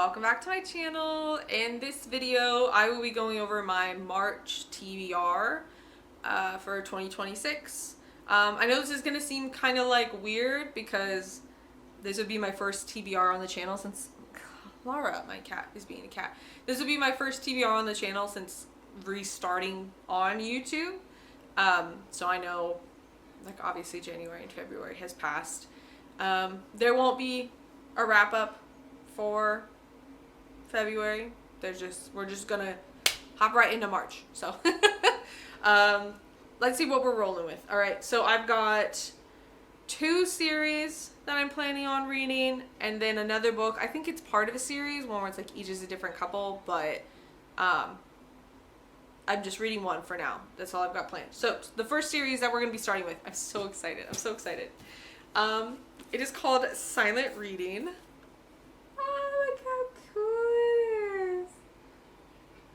welcome back to my channel. In this video, I will be going over my March TBR for 2026. I know this is going to seem kind of like weird because this would be my first TBR on the channel since Clara, my cat, is being a cat. This would be my first TBR on the channel since restarting on YouTube. So I know, like, obviously January and February has passed. There won't be a wrap up for February. We're just gonna hop right into March. So let's see what we're rolling with. All right, so I've got 2 series that I'm planning on reading, and then another book. I think it's part of a series, one where it's like each is a different couple, but I'm just reading one for now. That's all I've got planned. So the first series that we're gonna be starting with, I'm so excited. It is called Silent Reading. Oh, look how cool it is.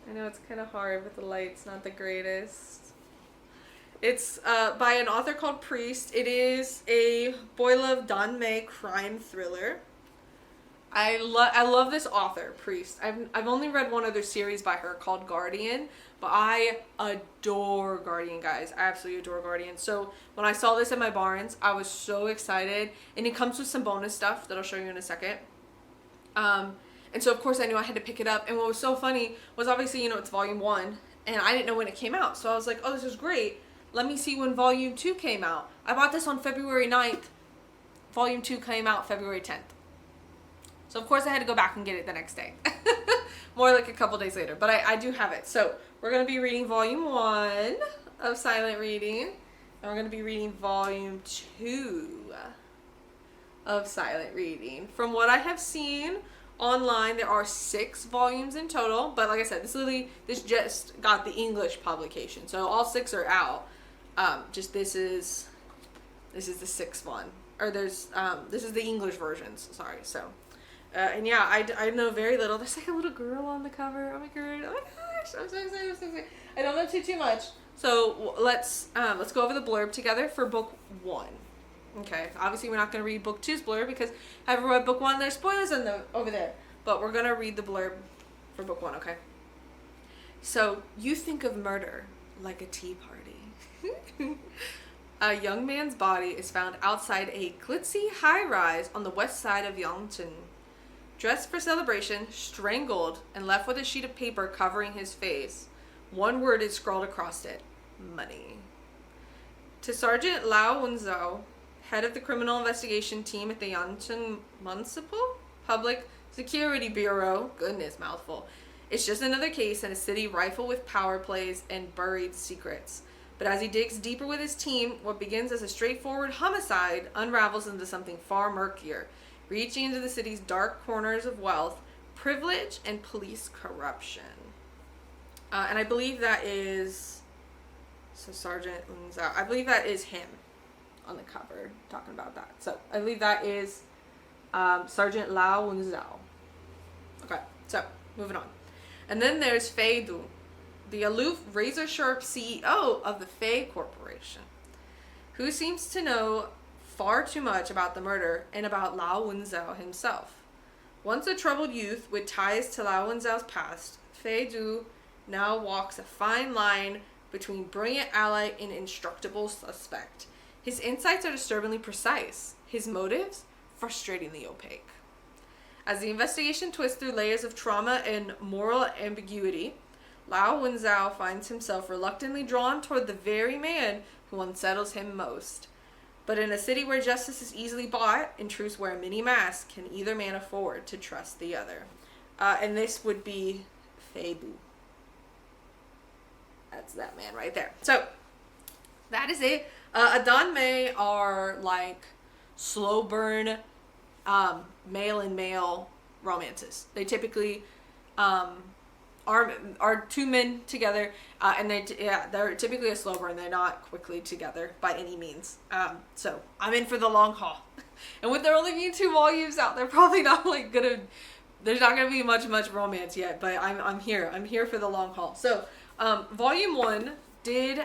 I know it's kind of hard with the lights, not the greatest. It's by an author called Priest. It is a boy love danmei crime thriller. I love this author, Priest. I've only read one other series by her called Guardian, but I adore Guardian, guys. I absolutely adore Guardian. So when I saw this at my Barnes, I was so excited, and it comes with some bonus stuff that I'll show you in a second. And so of course I knew I had to pick it up. And what was so funny was, obviously, you know, it's volume 1, and I didn't know when it came out. So I was like, oh, this is great. Let me see when volume 2 came out. I bought this on February 9th. Volume 2 came out February 10th. So of course I had to go back and get it the next day. More like a couple days later, but I do have it. So we're going to be reading volume 1 of Silent Reading, and we're going to be reading volume 2 of Silent Reading. From what I have seen online, there are 6 volumes in total, but like I said, this just got the English publication, so all 6 are out. This is the 6th one, or this is the English versions. Sorry. So. And yeah, I know very little. There's like a little girl on the cover. Oh my gosh, I'm so excited. I don't know too much. So let's go over the blurb together for book 1. Okay, obviously we're not going to read book 2's blurb because I haven't read book 1. There's spoilers over there. But we're going to read the blurb for book 1, okay? So, you think of murder like a tea party. A young man's body is found outside a glitzy high-rise on the west side of Yangcheng. Dressed for celebration, strangled, and left with a sheet of paper covering his face. One word is scrawled across it: money. To Sergeant Lao Wenzhou, head of the criminal investigation team at the Yangcheng Municipal Public Security Bureau, goodness, mouthful, it's just another case in a city rife with power plays and buried secrets. But as he digs deeper with his team, what begins as a straightforward homicide unravels into something far murkier, reaching into the city's dark corners of wealth, privilege, and police corruption. And I believe that is... So Sergeant Wenzhou, I believe that is him on the cover talking about that. So I believe that is Sergeant Lao Wenzhou. Okay, so moving on. And then there's Fei Du, the aloof, razor-sharp CEO of the Fei Corporation, who seems to know far too much about the murder and about Lao Wenzhou himself. Once a troubled youth with ties to Lao Wenzhou's past, Fei Du now walks a fine line between brilliant ally and indestructible suspect. His insights are disturbingly precise, his motives frustratingly opaque. As the investigation twists through layers of trauma and moral ambiguity, Lao Wenzhou finds himself reluctantly drawn toward the very man who unsettles him most. But in a city where justice is easily bought and truths wear many masks, can either man afford to trust the other? And this would be Fei Du. That's that man right there. So, that is it. A danmei are like slow burn male and male romances. They typically are 2 men together, and they're typically a slow burn. They're not quickly together by any means. So I'm in for the long haul. And with there only being 2 volumes out, they're probably not like there's not gonna be much romance yet. But I'm here for the long haul. So volume 1 did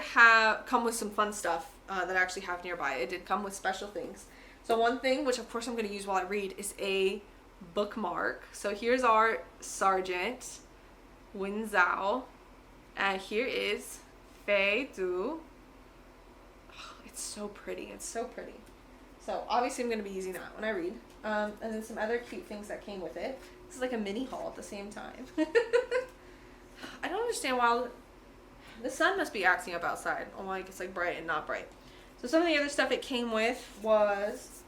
come with some fun stuff that I actually have nearby. It did come with special things. So one thing, which of course I'm going to use while I read, is a bookmark. So here's our Sergeant Wen Zhao, and here is Fei Du. Oh, it's so pretty. It's so pretty. So obviously I'm going to be using that when I read. And then some other cute things that came with it. This is like a mini haul at the same time. I don't understand why the sun must be acting up outside. Oh, like it's like bright and not bright. So some of the other stuff it came with was,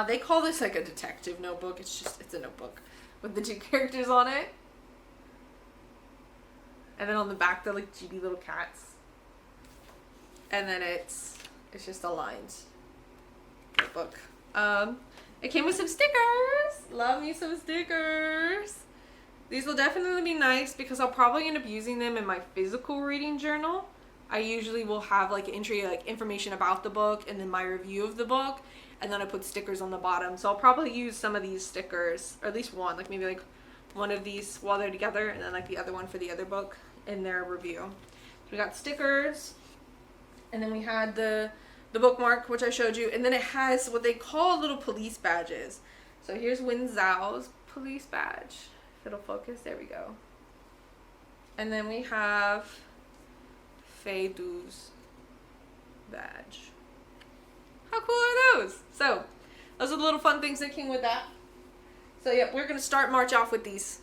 they call this like a detective notebook. It's a notebook with the 2 characters on it. And then on the back they're like chibi little cats. And then it's just a lined notebook. It came with some stickers. Love me some stickers. These will definitely be nice because I'll probably end up using them in my physical reading journal. I usually will have like entry like information about the book and then my review of the book, and then I put stickers on the bottom. So I'll probably use some of these stickers, or at least one, like maybe like one of these while they're together, and then like the other one for the other book in their review. So we got stickers, and then we had the bookmark, which I showed you, and then it has what they call little police badges. So here's Wen Zhao's police badge. If it'll focus, there we go. And then we have Fei Du's badge. How cool are those? So those are the little fun things that came with that. So yeah, we're gonna start March off with these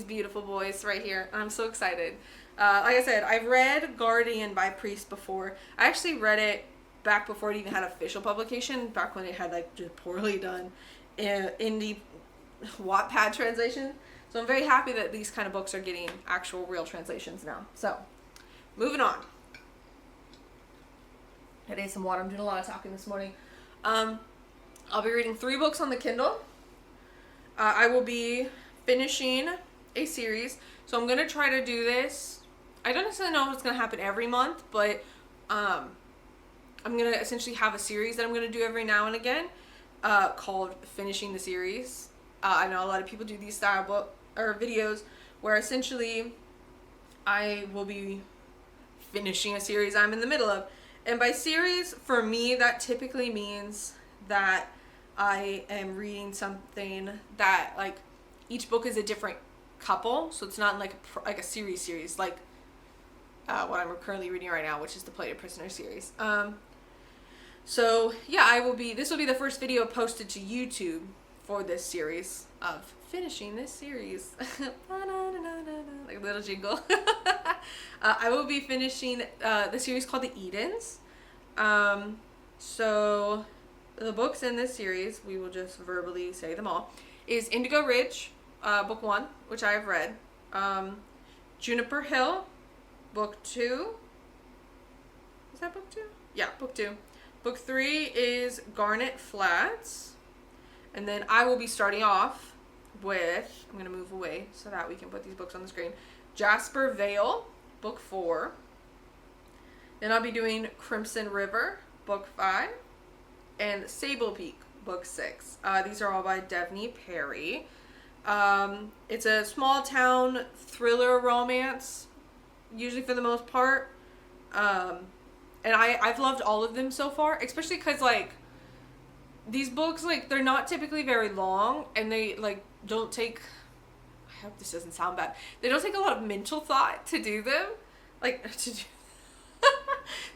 beautiful boys right here. I'm so excited. Like I said, I've read Guardian by Priest before. I actually read it back before it even had official publication, back when it had like just poorly done indie Wattpad translation. So I'm very happy that these kind of books are getting actual real translations now. So moving on. I ate some water. I'm doing a lot of talking this morning. I'll be reading 3 books on the Kindle. I will be finishing a series. So I'm going to try to do this. I don't necessarily know if it's going to happen every month, but I'm going to essentially have a series that I'm going to do every now and again called Finishing the Series. I know a lot of people do these style book or videos where essentially I will be finishing a series I'm in the middle of. And by series, for me, that typically means that I am reading something that, like, each book is a different couple, so it's not like a series like what I'm currently reading right now, which is the Plated Prisoner series. So yeah, this will be the first video posted to YouTube for this series of finishing this series. Like a little jingle. I will be finishing the series called The Edens. So the books in this series, we will just verbally say them all, is Indigo Ridge, book 1, which I have read. Juniper Hill, book 2. Is that book 2? Yeah, book 2. Book 3 is Garnet Flats. And then I will be starting off with, I'm going to move away so that we can put these books on the screen, Jasper Vale, book 4. Then I'll be doing Crimson River, book 5. And Sable Peak, book 6. These are all by Devney Perry. It's a small town thriller romance, usually for the most part. And I've loved all of them so far, especially because, like, these books, like, they're not typically very long, and they, like, don't take, I hope this doesn't sound bad, they don't take a lot of mental thought to do them. Like,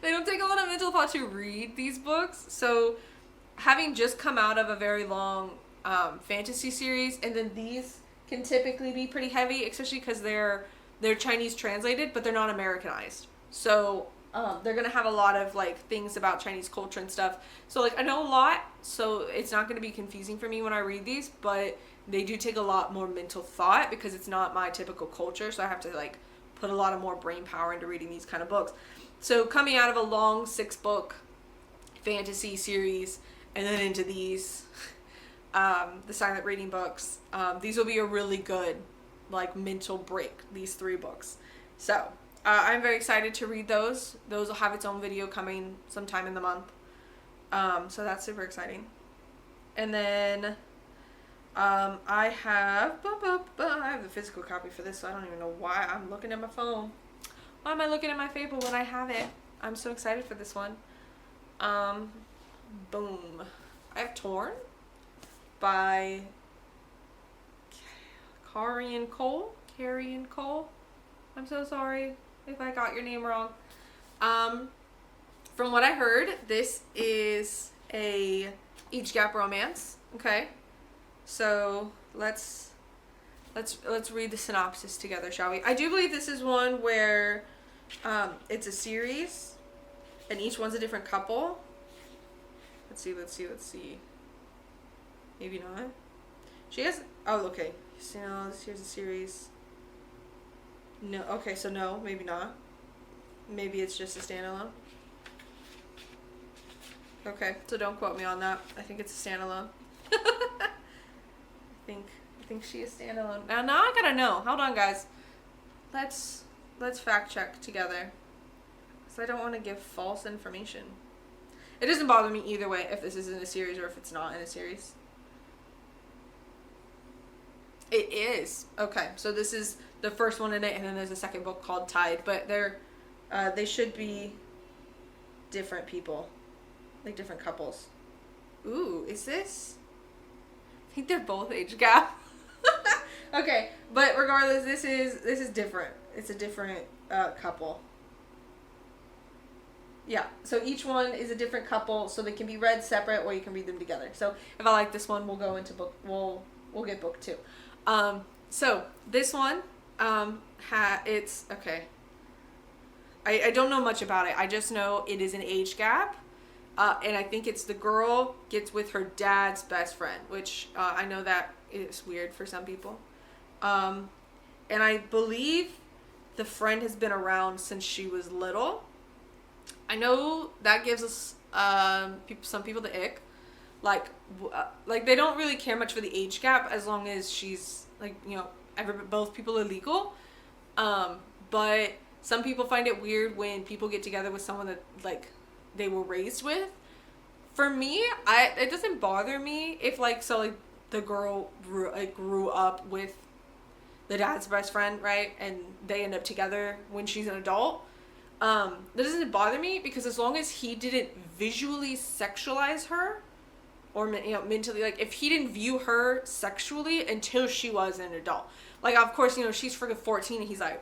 they don't take a lot of mental thought to read these books. So having just come out of a very long fantasy series, and then these can typically be pretty heavy, especially because they're Chinese translated, but they're not Americanized. So they're gonna have a lot of, like, things about Chinese culture and stuff. So, like, I know a lot, so it's not gonna be confusing for me when I read these, but they do take a lot more mental thought because it's not my typical culture. So I have to, like, put a lot of more brain power into reading these kind of books. So coming out of a long 6-book fantasy series and then into these, the silent reading books, these will be a really good, like, mental break, these 3 books. So I'm very excited to read those. Those will have its own video coming sometime in the month. So that's super exciting. And then I have the physical copy for this, so I don't even know why I'm looking at my phone. Why am I looking at my Fable when I have it? I'm so excited for this one. Boom. I have Torn by Carrion Cole. I'm so sorry if I got your name wrong. From what I heard, this is a age gap romance. Okay, so let's read the synopsis together, shall we? I do believe this is one where it's a series, and each one's a different couple. Let's see. Maybe not. She has. Oh, okay. So here's a series. No. Okay, so no, maybe not. Maybe it's just a standalone. Okay, so don't quote me on that. I think it's a standalone. I think she is standalone. Now I gotta know. Hold on, guys. Let's fact check together, because I don't want to give false information. It doesn't bother me either way if this is in a series or if it's not in a series. It is. Okay, so this is the first one in it, and then there's a second book called Tide, but they should be different people, like different couples. Ooh, is this? I think they're both age gap. Okay, but regardless, this is different. It's a different couple. Yeah, so each one is a different couple, so they can be read separate, or you can read them together. So if I like this one, we'll go into book. We'll get book 2. So this one, it's okay. I don't know much about it. I just know it is an age gap, and I think it's the girl gets with her dad's best friend, which I know that is weird for some people. And I believe the friend has been around since she was little. I know that gives us some people the ick. Like they don't really care much for the age gap as long as she's both people are legal. But some people find it weird when people get together with someone that they were raised with. For me, it doesn't bother me if the girl grew up with the dad's best friend, right? And they end up together when she's an adult. That doesn't bother me, because as long as he didn't visually sexualize her or mentally, if he didn't view her sexually until she was an adult. Of course, she's freaking 14 and he's like,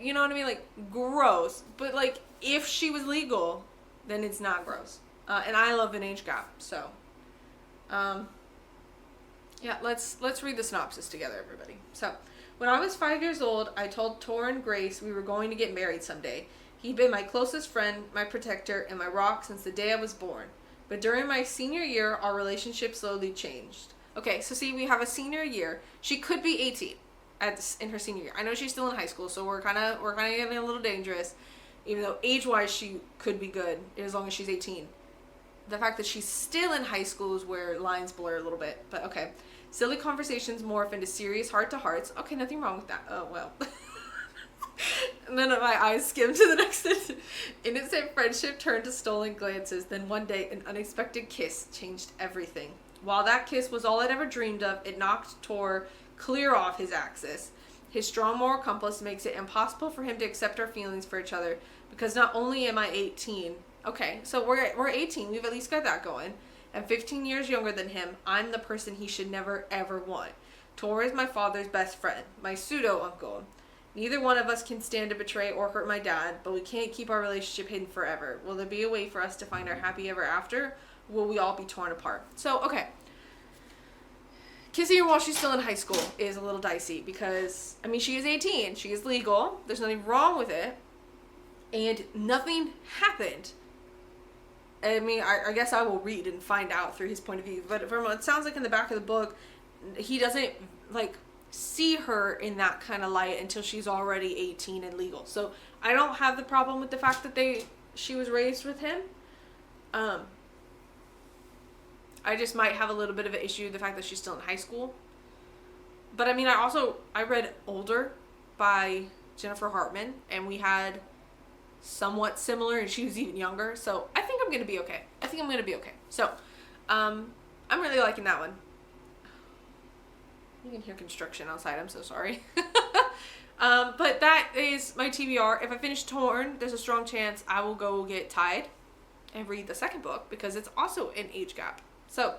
you know what I mean? Gross. But if she was legal, then it's not gross. And I love an age gap, so yeah, let's read the synopsis together, everybody. So, when I was 5 years old, I told Torrin Grace we were going to get married someday. He'd been my closest friend, my protector, and my rock since the day I was born. But during my senior year, our relationship slowly changed. Okay, so see, we have a senior year. She could be 18 in her senior year. I know she's still in high school, so we're kind of getting a little dangerous. Even though age-wise she could be good as long as she's 18. The fact that she's still in high school is where lines blur a little bit. But okay. Silly conversations morph into serious heart-to-hearts. Okay, nothing wrong with that. Oh, well. And then my eyes skimmed to the next sentence. Innocent friendship turned to stolen glances. Then one day, an unexpected kiss changed everything. While that kiss was all I'd ever dreamed of, it knocked Tor clear off his axis. His strong moral compass makes it impossible for him to accept our feelings for each other, because not only am I 18... Okay, so we're 18. We've at least got that going. And 15 years younger than him, I'm the person he should never, ever want. Tor is my father's best friend, my pseudo-uncle. Neither one of us can stand to betray or hurt my dad, but we can't keep our relationship hidden forever. Will there be a way for us to find our happy ever after? Will we all be torn apart? So, okay. Kissing her while she's still in high school is a little dicey because, she is 18. She is legal. There's nothing wrong with it. And nothing happened. I guess I will read and find out through his point of view. But from what it sounds like in the back of the book, he doesn't, see her in that kind of light until she's already 18 and legal. So I don't have the problem with the fact that she was raised with him. I just might have a little bit of an issue with the fact that she's still in high school. But I read Older by Jennifer Hartman, and we had somewhat similar, and she was even younger, so I think I'm gonna be okay. So I'm really liking that one. You can hear construction outside, I'm so sorry. But that is my TBR. If I finish Torn, there's a strong chance I will go get Tide and read the second book, because it's also an age gap. So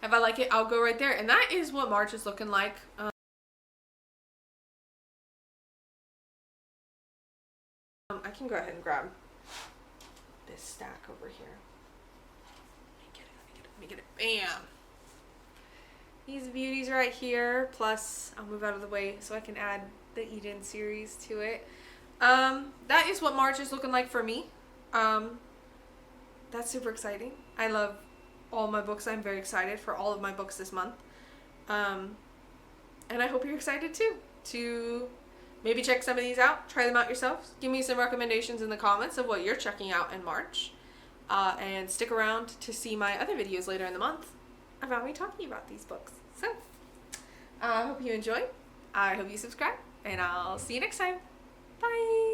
If I like it, I'll go right there. And that is what March is looking like. I can go ahead and grab this stack over here. Let me get it. Bam! These beauties right here. Plus, I'll move out of the way so I can add the Eden series to it. That is what March is looking like for me. That's super exciting. I love all my books. I'm very excited for all of my books this month. And I hope you're excited too to maybe check some of these out, try them out yourselves. Give me some recommendations in the comments of what you're checking out in March. And stick around to see my other videos later in the month about me talking about these books. So, I hope you enjoy. I hope you subscribe. And I'll see you next time. Bye!